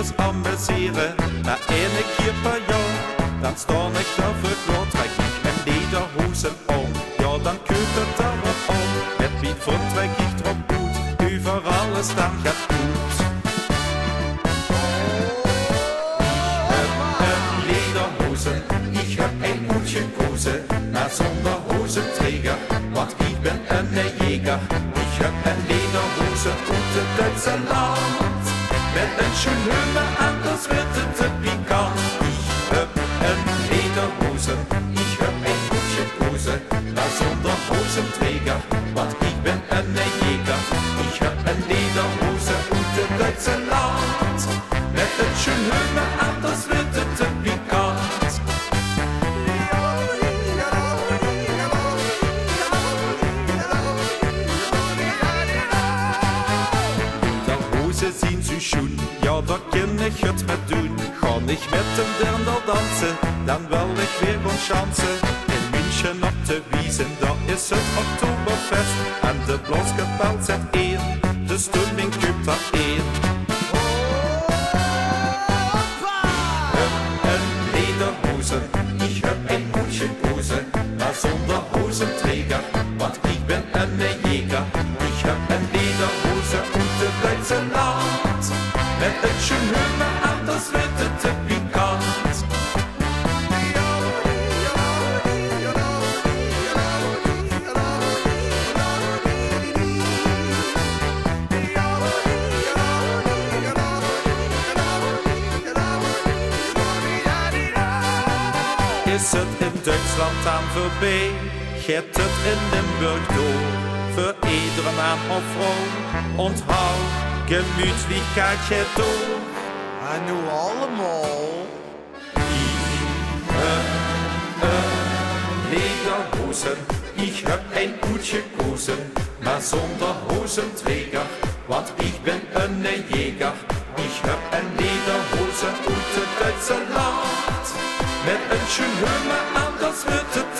eens amuseren. Maar ene keer per jaar, dan sta ik daarvoor klaar. Trek ik mijn lederhosen om, ja dan keurt het daar wat om. Met mijn voet trek ik erop goed, over alles dan gaat goed. Ich hab ein Hutje Kose, na zonder Hosenträger, want ich bin ein Jäger. Ich hab ein Lederhose und ein Deutscher Land, mit ein schön Höhe an, das wird ein pikant. Ich hab ein Lederhose, ich hab ein Hutje Kose, na zonder Hosenträger, want ich bin ein Jäger. Ich hab ein Lederhose und ein Deutscher Land, mit ein schön Höhe an, das wird ein pikant. Ze zien zo schoen, ja daar kan ik het met doen. Ga ik met hem Dirndl dansen, dan wil ik weer een chance. In München op de Wiesen, daar is het Oktoberfest. En de Blaskapel zet één, de stemming koopt daar één. Een lederhose, ich hab ein Hutje Kose, maar zonder Hosenträger, want ik ben een Jäger. Ich hab ein Lederhose und de Deutsche Land, met een schön Höhe an, das wird het pikant. Is het in Duitsland aan voorbij, gaat het in Limburg door. Für iedere Mann und Frau, onthoud, Gemütlichkeit geht door. En nu allemaal. Lederhosen, ich hab ein Hutje Kose, maar zonder Hosenträger, want ich bin ein Jäger. Ich hab ein Lederhose und ein Deutscher Land, mit ein schön Höhe an, das wird het